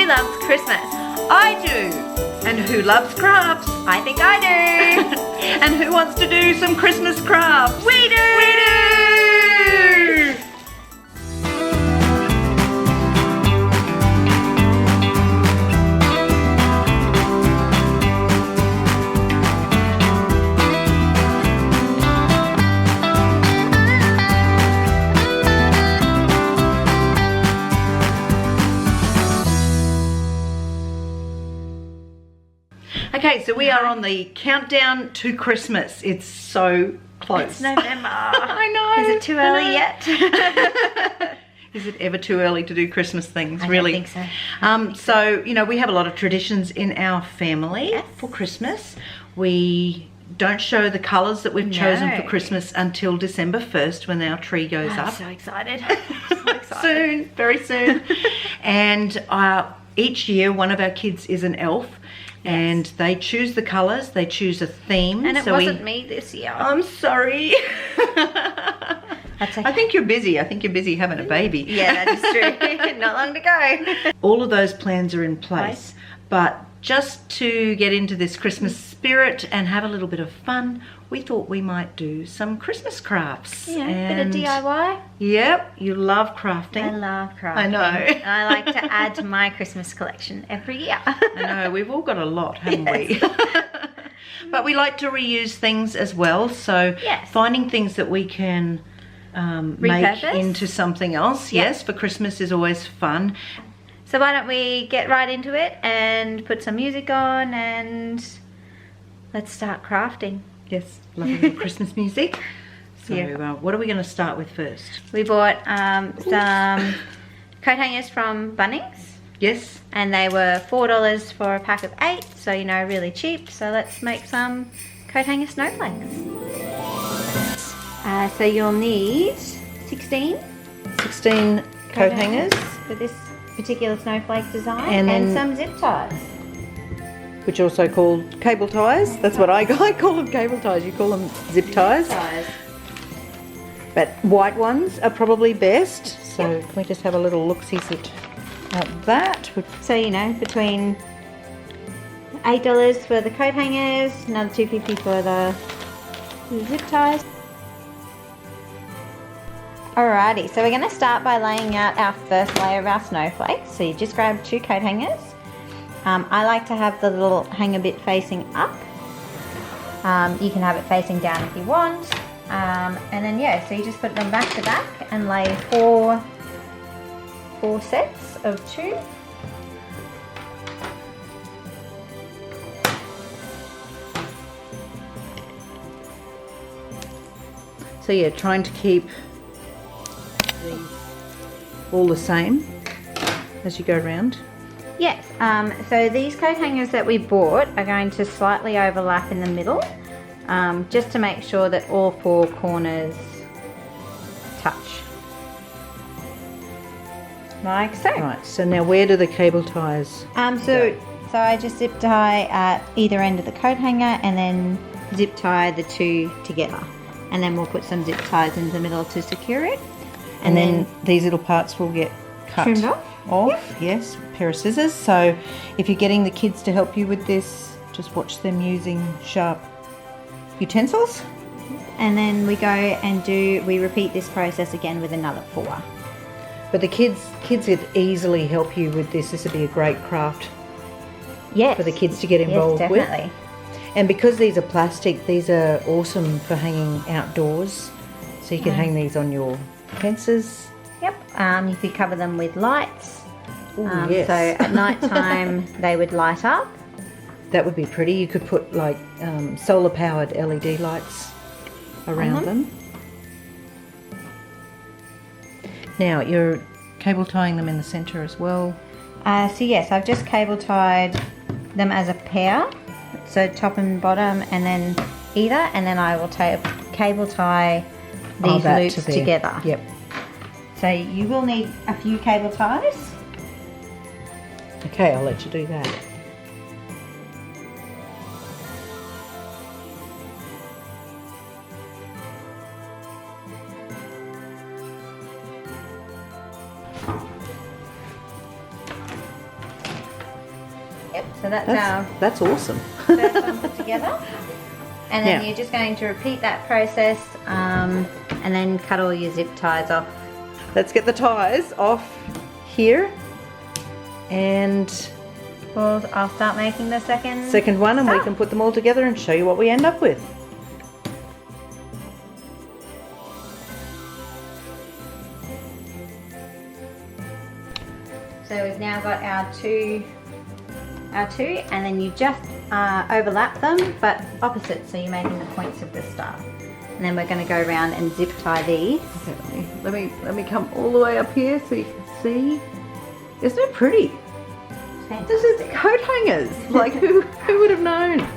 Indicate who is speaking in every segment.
Speaker 1: loves Christmas?
Speaker 2: I do. And who loves crafts?
Speaker 1: I think I do.
Speaker 2: And who wants to do some Christmas crafts?
Speaker 1: We do.
Speaker 2: We do. Okay, so we are on the countdown to Christmas. It's so close.
Speaker 1: It's November.
Speaker 2: I know.
Speaker 1: Is it too early yet?
Speaker 2: Is it ever too early to do Christmas things?
Speaker 1: I
Speaker 2: Really?
Speaker 1: don't think so.
Speaker 2: So, you know, we have a lot of traditions in our family for Christmas. We don't show the colours that we've chosen for Christmas until December 1st when our tree goes up.
Speaker 1: I'm so excited. So excited.
Speaker 2: Soon, very soon. And each year one of our kids is an elf. And they choose the colours, they choose a theme.
Speaker 1: And it wasn't me this year.
Speaker 2: I'm sorry.
Speaker 1: That's okay.
Speaker 2: I think you're busy. I think you're busy having a baby.
Speaker 1: Yeah, that is true. Not long to go.
Speaker 2: All of those plans are in place. But just to get into this Christmas spirit and have a little bit of fun, we thought we might do some Christmas crafts.
Speaker 1: Yeah, bit of DIY.
Speaker 2: Yep, you love crafting.
Speaker 1: I love crafting.
Speaker 2: I know.
Speaker 1: I like to add to my Christmas collection every year.
Speaker 2: I know, we've all got a lot, haven't we? But we like to reuse things as well. So finding things that we can make into something else, for Christmas is always fun.
Speaker 1: So why don't we get right into it and put some music on and let's start crafting.
Speaker 2: Yes, lovely Christmas music. So what are we going to start with first?
Speaker 1: We bought some coat hangers from Bunnings.
Speaker 2: Yes.
Speaker 1: And they were $4 for a pack of 8, so you know, really cheap. So let's make some coat hanger snowflakes. So you'll need 16
Speaker 2: coat hangers
Speaker 1: for this particular snowflake design and some zip ties.
Speaker 2: Which are also called cable ties. That's what I call them, cable ties. You call them zip ties. But white ones are probably best. So can we just have a little look-see at that?
Speaker 1: So, you know, between $8 for the coat hangers, another $2.50 for the zip ties. Alrighty, so we're going to start by laying out our first layer of our snowflakes. So you just grab 2 coat hangers. I like to have the little hanger bit facing up. You can have it facing down if you want. And then so you just put them back to back and lay four sets of 2.
Speaker 2: So yeah, trying to keep these all the same as you go around.
Speaker 1: Yes, so these coat hangers that we bought are going to slightly overlap in the middle, just to make sure that all 4 corners touch. Like so.
Speaker 2: Right, so now where do the cable ties
Speaker 1: So I just zip tie at either end of the coat hanger and then zip tie the 2 together. And then we'll put some zip ties in the middle to secure it.
Speaker 2: And then these little parts will get cut
Speaker 1: trimmed off.
Speaker 2: Yes, a pair of scissors. So if you're getting the kids to help you with this, just watch them using sharp utensils.
Speaker 1: And then we go and we repeat this process again with another 4.
Speaker 2: But the kids could easily help you with this. This would be a great craft for the kids to get involved with.
Speaker 1: Definitely.
Speaker 2: And because these are plastic, these are awesome for hanging outdoors. So you can hang these on your fences.
Speaker 1: Yep. You could cover them with lights.
Speaker 2: Yes.
Speaker 1: So at night time they would light up.
Speaker 2: That would be pretty. You could put like solar powered LED lights around them. Now you're cable tying them in the center as well.
Speaker 1: So yes, I've just cable tied them as a pair. So top and bottom and then either, and then I will cable tie these loops together.
Speaker 2: Yep.
Speaker 1: So you will need a few cable ties.
Speaker 2: Okay, I'll let you do that.
Speaker 1: Yep, so
Speaker 2: that's awesome.
Speaker 1: first one put together. And then you're just going to repeat that process and then cut all your zip ties off.
Speaker 2: Let's get the ties off here. And
Speaker 1: well, I'll start making the second
Speaker 2: one, and we can put them all together and show you what we end up with.
Speaker 1: So we've now got our two, and then you just overlap them, but opposite, so you're making the points of the star. And then we're going to go around and zip tie these.
Speaker 2: Okay, let me come all the way up here so you can see. Isn't it pretty? This is coat hangers. Like who would have known?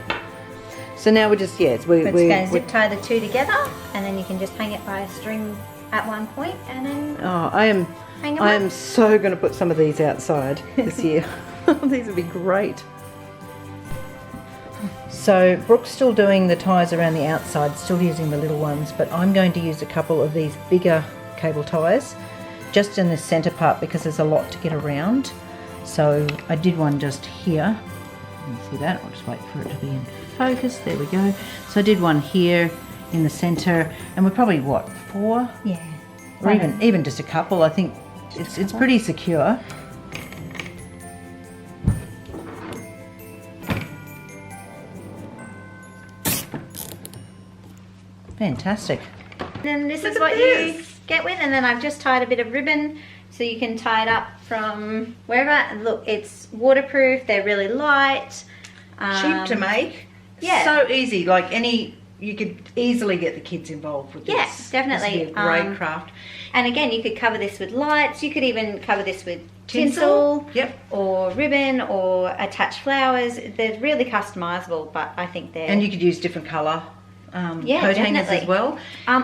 Speaker 2: So now we're just
Speaker 1: we're going to zip tie the two together, and then you can just hang it by a string at one point, and then
Speaker 2: I am so going to put some of these outside this year. These would be great. So Brooke's still doing the ties around the outside, still using the little ones, but I'm going to use a couple of these bigger cable ties just in the center part because there's a lot to get around. So I did one just here. You can see that. I'll just wait for it to be in focus. There we go. So I did one here in the center, and we're probably what, 4?
Speaker 1: Yeah.
Speaker 2: Or even just a couple. I think it's pretty secure. Fantastic.
Speaker 1: And then this is what you get with, and then I've just tied a bit of ribbon so you can tie it up from wherever. Look, it's waterproof, they're really light.
Speaker 2: Cheap to make.
Speaker 1: Yeah.
Speaker 2: So easy, like you could easily get the kids involved with this.
Speaker 1: Yes, definitely.
Speaker 2: This would be a great craft.
Speaker 1: And again, you could cover this with lights, you could even cover this with tinsel.
Speaker 2: Yep.
Speaker 1: Or ribbon, or attach flowers. They're really customizable, but I think they're...
Speaker 2: And you could use different colour coat hangers as well.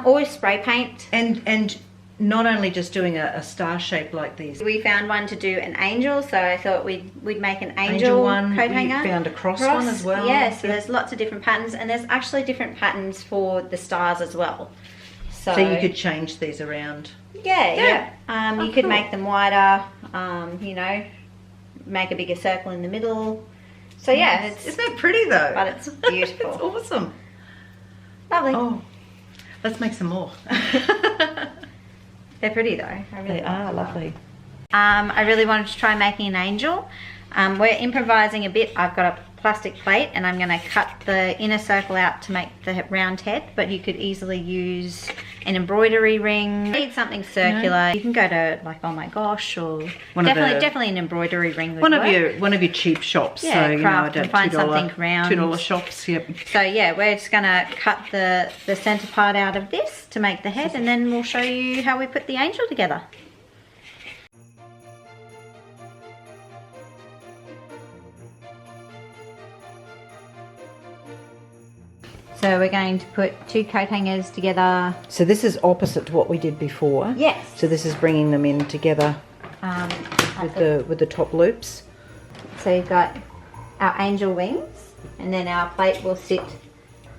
Speaker 1: Or spray paint.
Speaker 2: And not only just doing a star shape like these.
Speaker 1: We found one to do an angel, so I thought we'd make an angel
Speaker 2: one.
Speaker 1: coat hanger.
Speaker 2: We found a cross one as well.
Speaker 1: Yeah, so there's lots of different patterns, and there's actually different patterns for the stars as well. So
Speaker 2: you could change these around.
Speaker 1: Yeah. You could make them wider, you know, make a bigger circle in the middle. So yeah,
Speaker 2: isn't that pretty though?
Speaker 1: But it's beautiful.
Speaker 2: It's awesome.
Speaker 1: Lovely.
Speaker 2: Oh, let's make some more.
Speaker 1: They're pretty though.
Speaker 2: They are lovely.
Speaker 1: I really wanted to try making an angel. We're improvising a bit. I've got a plastic plate and I'm going to cut the inner circle out to make the round head, but you could easily use an embroidery ring. You need something circular. You can go to like Oh My Gosh, or definitely an embroidery ring would work.
Speaker 2: One of your cheap shops.
Speaker 1: Yeah,
Speaker 2: so
Speaker 1: craft and find something round.
Speaker 2: $2 shops. Yep.
Speaker 1: So yeah, we're just going to cut the center part out of this to make the head, and then we'll show you how we put the angel together. So we're going to put 2 coat hangers together.
Speaker 2: So this is opposite to what we did before.
Speaker 1: Yes.
Speaker 2: So this is bringing them in together with the top loops.
Speaker 1: So you've got our angel wings, and then our plate will sit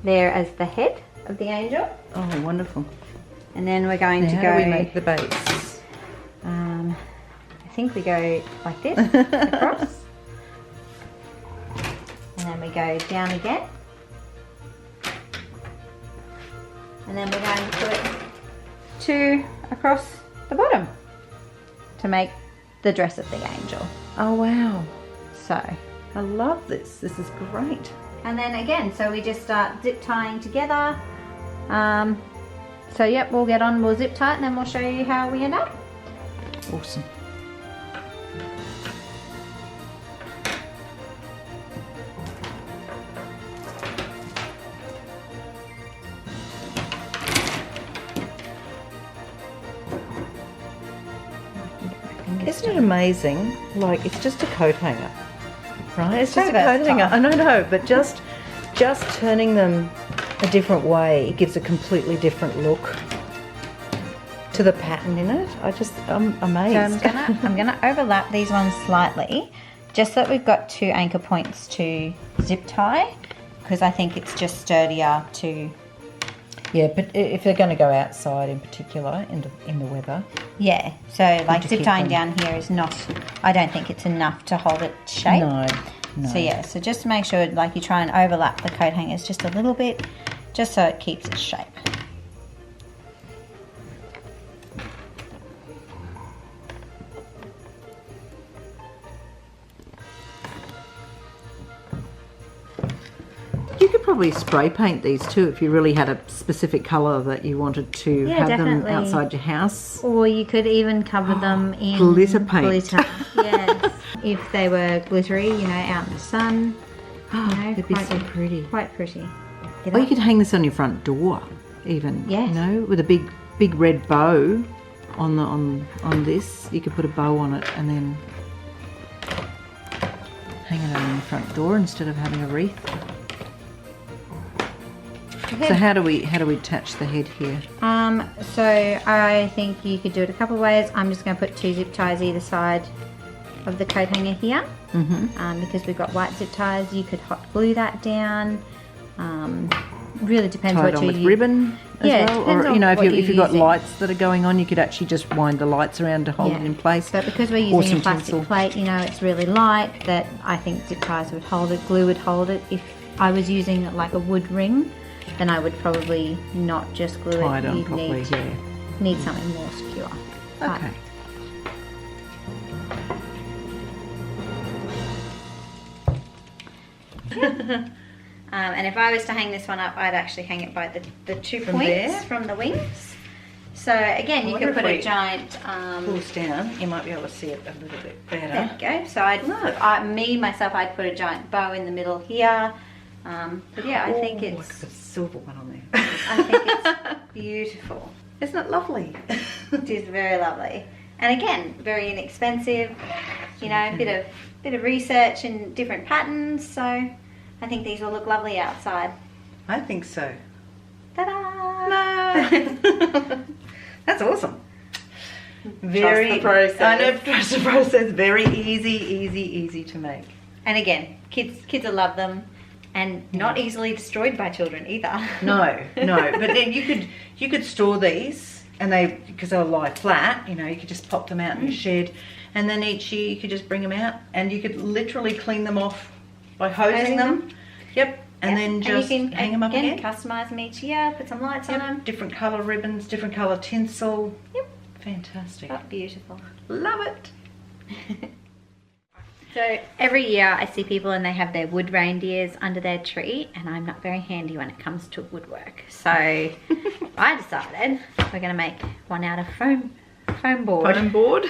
Speaker 1: there as the head of the angel.
Speaker 2: Oh, wonderful.
Speaker 1: And then we're going to go...
Speaker 2: How do we make the base?
Speaker 1: I think we go like this, across. And then we go down again. And then we're going to put 2 across the bottom to make the dress of the angel.
Speaker 2: Oh wow.
Speaker 1: So
Speaker 2: I love this. This is great.
Speaker 1: And then again, so we just start zip tying together. So yep, we'll get on, we'll zip tie it, and then we'll show you how we end up.
Speaker 2: Awesome. Isn't it amazing? Like, it's just a coat hanger, right? It's just a coat hanger. I know, but just turning them a different way, it gives a completely different look to the pattern in it. I'm amazed.
Speaker 1: So I'm gonna overlap these ones slightly, just so that we've got 2 anchor points to zip tie, because I think it's just sturdier to...
Speaker 2: Yeah, but if they're going to go outside in particular, in the weather.
Speaker 1: Yeah, so like zip tying down here is not, I don't think it's enough to hold it shape.
Speaker 2: No.
Speaker 1: So yeah, so just to make sure like you try and overlap the coat hangers just a little bit, just so it keeps its shape.
Speaker 2: You could probably spray paint these too if you really had a specific colour that you wanted to have them outside your house.
Speaker 1: Or you could even cover them in
Speaker 2: glitter paint.
Speaker 1: Glitter, yes. If they were glittery, you know, out in the sun.
Speaker 2: It'd be so pretty.
Speaker 1: Quite pretty.
Speaker 2: Or you could hang this on your front door, even.
Speaker 1: Yes.
Speaker 2: You know, with a big red bow on this. You could put a bow on it and then hang it on your front door instead of having a wreath. So how do we attach the head here?
Speaker 1: So I think you could do it a couple of ways. I'm just going to put 2 zip ties either side of the coat hanger here. Because we've got white zip ties. You could hot glue that down. Really depends what you use.
Speaker 2: With ribbon as well, or you know, if you've got lights that are going on, you could actually just wind the lights around to hold it in place.
Speaker 1: But because we're using a plastic plate, you know, it's really light. That I think zip ties would hold it. Glue would hold it. If I was using like a wood ring, then I would probably not just glue it. You'd need something more secure.
Speaker 2: Okay.
Speaker 1: And if I was to hang this one up, I'd actually hang it by the 2 points from the wings. So again, you could put a giant...
Speaker 2: pulls down, you might be able to see it a little bit better.
Speaker 1: There you go. So I'd put a giant bow in the middle here. But yeah, I think it's...
Speaker 2: Look at the silver one on there.
Speaker 1: I think it's beautiful.
Speaker 2: Isn't it lovely?
Speaker 1: It is very lovely. And again, very inexpensive. You know, a bit of research and different patterns. So I think these will look lovely outside.
Speaker 2: I think so.
Speaker 1: Ta-da!
Speaker 2: No. That's awesome.
Speaker 1: Trust the process.
Speaker 2: I know, trust the process. Very easy to make.
Speaker 1: And again, kids will love them. And not easily destroyed by children either.
Speaker 2: No. But then you could store these, and because they'll lie flat. You know, you could just pop them out in your shed, and then each year you could just bring them out, and you could literally clean them off by hosing them. Yep. And then just hang them up again.
Speaker 1: Customize them each year. Put some lights on them.
Speaker 2: Different colour ribbons, different colour tinsel.
Speaker 1: Yep.
Speaker 2: Fantastic.
Speaker 1: Oh, beautiful.
Speaker 2: Love it.
Speaker 1: So every year I see people and they have their wood reindeers under their tree, and I'm not very handy when it comes to woodwork. So I decided we're going to make one out of foam board.
Speaker 2: Foam board?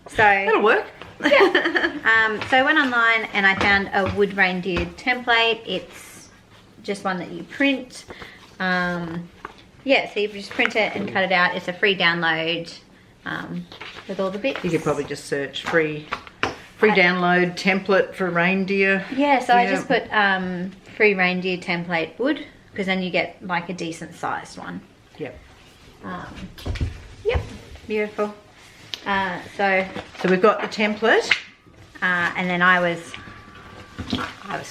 Speaker 1: So
Speaker 2: that'll work.
Speaker 1: Yeah. So I went online and I found a wood reindeer template. It's just one that you print. Yeah, so you just print it and cut it out. It's a free download with all the bits.
Speaker 2: You could probably just search free download template for reindeer.
Speaker 1: Yeah, so I just put free reindeer template wood, because then you get like a decent sized one.
Speaker 2: Yep.
Speaker 1: Yep, beautiful. So
Speaker 2: we've got the template,
Speaker 1: and then I was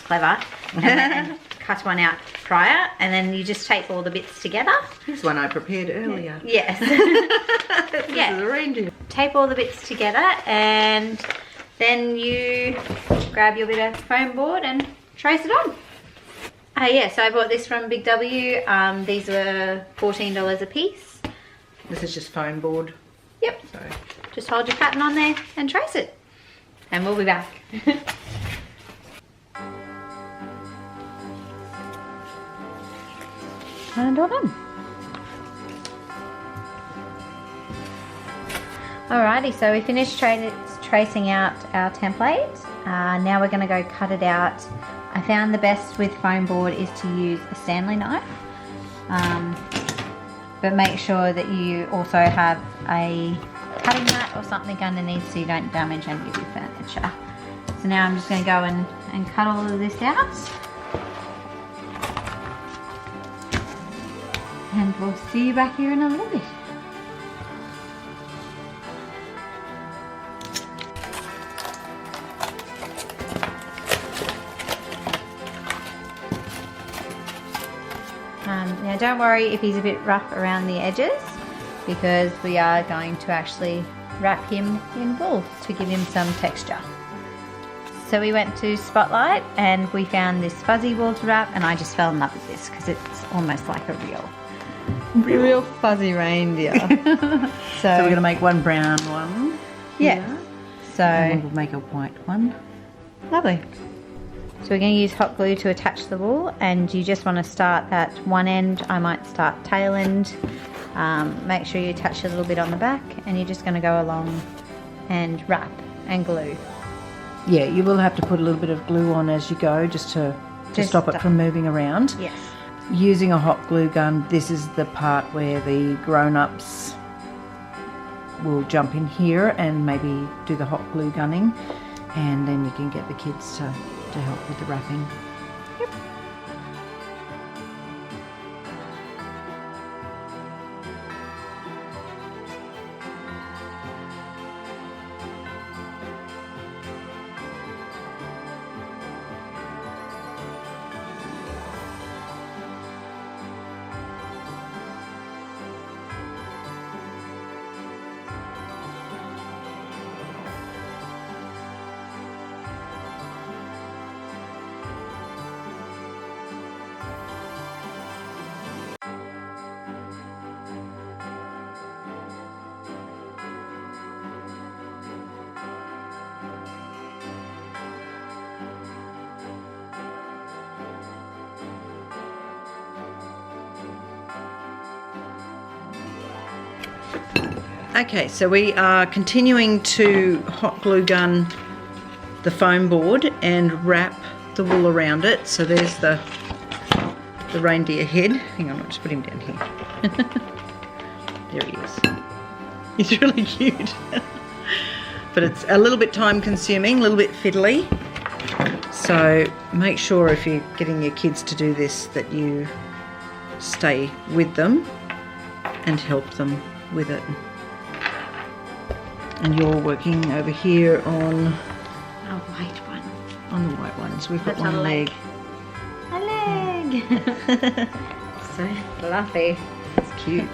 Speaker 1: clever and cut one out prior, and then you just tape all the bits together.
Speaker 2: Here's one I prepared earlier.
Speaker 1: Yes.
Speaker 2: This is a reindeer.
Speaker 1: Tape all the bits together, and then you grab your bit of foam board and trace it on. Yeah, so I bought this from Big W. These were $14 a piece.
Speaker 2: This is just foam board.
Speaker 1: Yep. So just hold your pattern on there and trace it. And we'll be back. And all done. Alrighty, so we finished tracing out our template. Now we're going to go cut it out. I found the best with foam board is to use a Stanley knife. But make sure that you also have a cutting mat or something underneath so you don't damage any of your furniture. So now I'm just going to go and cut all of this out. And we'll see you back here in a little bit. Now don't worry if he's a bit rough around the edges, because we are going to actually wrap him in wool to give him some texture. so we went to Spotlight and we found this fuzzy wool to wrap, and I just fell in love with this because it's almost like a real fuzzy reindeer.
Speaker 2: So we're going to make one brown one.
Speaker 1: Yeah. So
Speaker 2: and we'll make a white one.
Speaker 1: Lovely. So we're going to use hot glue to attach the wool, and you just want to start at one end. I might start tail end. Make sure you attach a little bit on the back, and you're just going to go along and wrap and glue.
Speaker 2: Yeah, you will have to put a little bit of glue on as you go, just to stop it from moving around.
Speaker 1: Yes.
Speaker 2: Using a hot glue gun, this is the part where the grown-ups will jump in here and maybe do the hot glue gunning, and then you can get the kids to help with the wrapping.
Speaker 1: Yep.
Speaker 2: Okay, so we are continuing to hot glue gun the foam board and wrap the wool around it. So there's the reindeer head. Hang on, I'll just put him down here. There he is. He's really cute. But it's a little bit time consuming, a little bit fiddly. So make sure if you're getting your kids to do this that you stay with them and help them with it. And you're working over here on
Speaker 1: A white one.
Speaker 2: On the white ones. We've got
Speaker 1: That's
Speaker 2: one
Speaker 1: a
Speaker 2: leg.
Speaker 1: A leg. So fluffy.
Speaker 2: It's cute.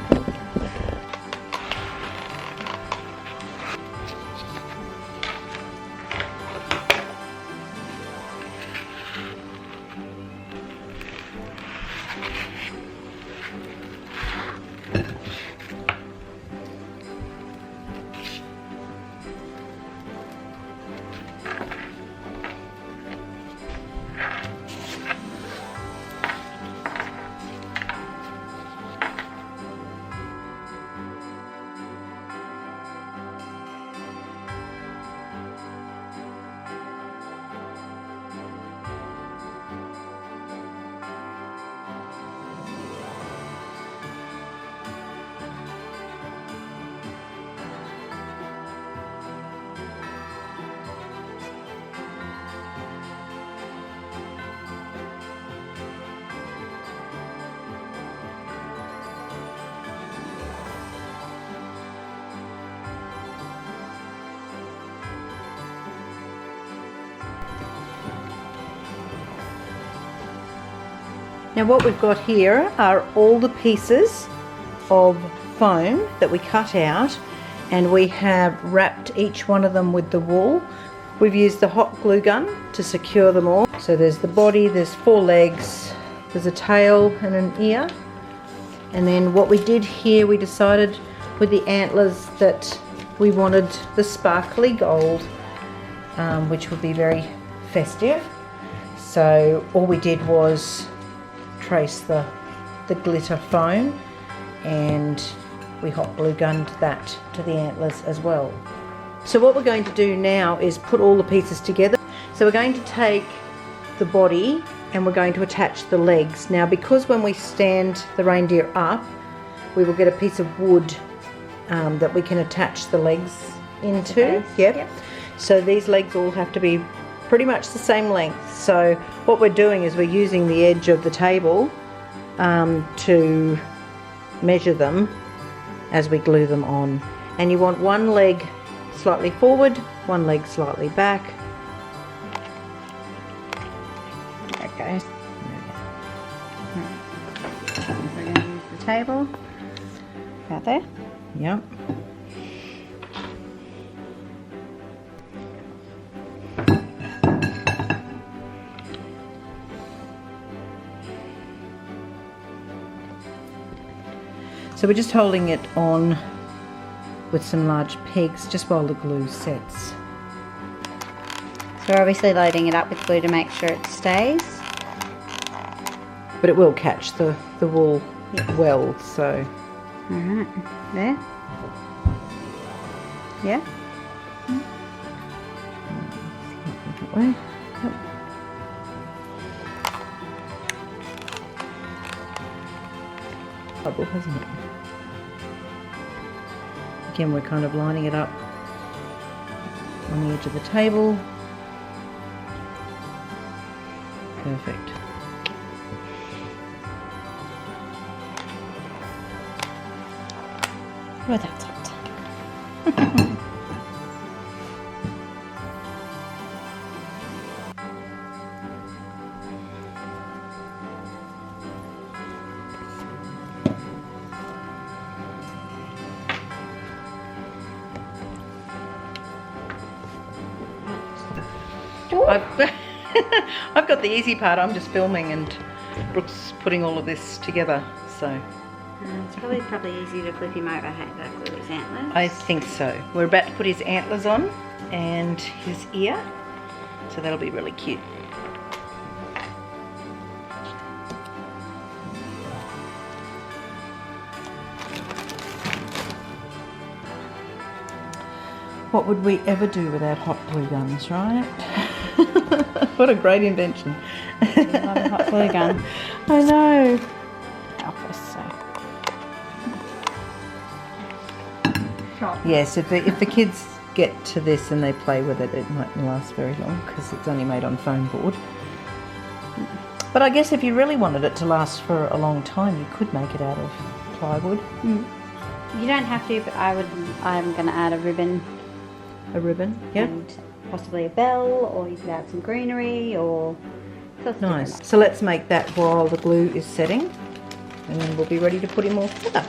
Speaker 2: Now what we've got here are all the pieces of foam that we cut out, and we have wrapped each one of them with the wool. We've used the hot glue gun to secure them all. So there's the body, there's 4 legs, there's a tail and an ear. And then what we did here, we decided with the antlers that we wanted the sparkly gold, which would be very festive. So all we did was trace the glitter foam, and we hot glue gunned that to the antlers as well. So what we're going to do now is put all the pieces together. So we're going to take the body and we're going to attach the legs. Now because when we stand the reindeer up, we will get a piece of wood that we can attach the legs into.
Speaker 1: Okay. Yep.
Speaker 2: So these legs all have to be pretty much the same length. So what we're doing is we're using the edge of the table to measure them as we glue them on. And you want one leg slightly forward, one leg slightly back.
Speaker 1: There it goes. So we're going to use the table. Right there.
Speaker 2: Yep. So we're just holding it on with some large pegs just while the glue sets.
Speaker 1: So we're obviously loading it up with glue to make sure it stays.
Speaker 2: But it will catch the wool well, so.
Speaker 1: Alright, there. Yeah.
Speaker 2: That way. Yep. Bubble, hasn't it? Again, we're kind of lining it up on the edge of the table. Perfect.
Speaker 1: Oh, that's hot.
Speaker 2: I've got the easy part. I'm just filming and Brooke's putting all of this together, so.
Speaker 1: It's probably easy to clip him over that glue his antlers.
Speaker 2: I think so. We're about to put his antlers on and his ear, so that'll be really cute. What would we ever do without hot glue guns, right? What a great invention.
Speaker 1: I love a hot glue gun.
Speaker 2: I know. Yes, if the kids get to this and they play with it, it mightn't last very long because it's only made on foam board. But I guess if you really wanted it to last for a long time, you could make it out of plywood.
Speaker 1: You don't have to, but I'm going to add a ribbon.
Speaker 2: A ribbon, yeah.
Speaker 1: And possibly a bell, or you could add some greenery, or...
Speaker 2: Nice. So let's make that while the glue is setting, and then we'll be ready to put him all together.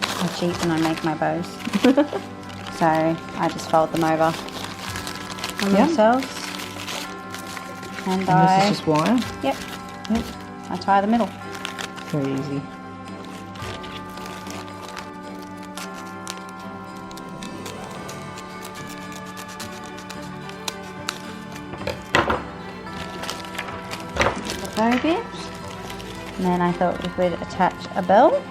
Speaker 1: I cheat when I make my bows. So I just fold them over on themselves. And
Speaker 2: this is just wire?
Speaker 1: Yep. I tie the middle.
Speaker 2: Very easy.
Speaker 1: The bow bit. And then I thought we would attach a bell.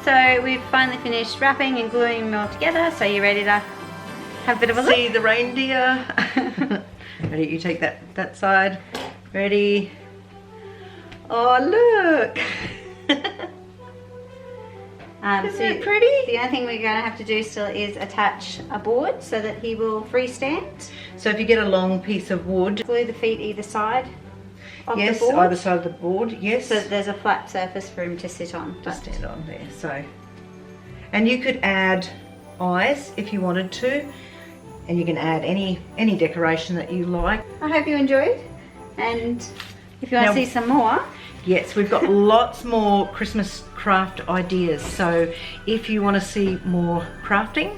Speaker 1: So we've finally finished wrapping and gluing them all together, so you're ready to have a bit of a look?
Speaker 2: See the reindeer. Ready, you take that side. Ready. Oh, look. Isn't it pretty?
Speaker 1: The only thing we're going to have to do still is attach a board so that he will freestand.
Speaker 2: So if you get a long piece of wood.
Speaker 1: Glue the feet either side.
Speaker 2: Yes,
Speaker 1: the board,
Speaker 2: either side of the board, yes.
Speaker 1: so that there's a flat surface for him to sit on.
Speaker 2: Just stand on there, so. And you could add eyes if you wanted to, and you can add any decoration that you like.
Speaker 1: I hope you enjoyed, and if you want to see some more.
Speaker 2: Yes, we've got lots more Christmas craft ideas, so if you want to see more crafting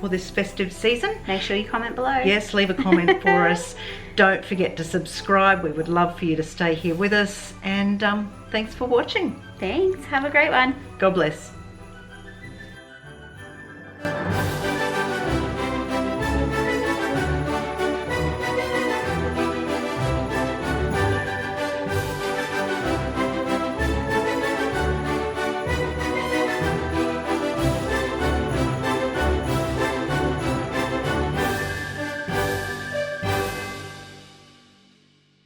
Speaker 2: for this festive season,
Speaker 1: make sure you comment below.
Speaker 2: Yes, leave a comment for us. Don't forget to subscribe. We would love for you to stay here with us, and thanks for watching.
Speaker 1: Thanks, have a great one.
Speaker 2: God bless.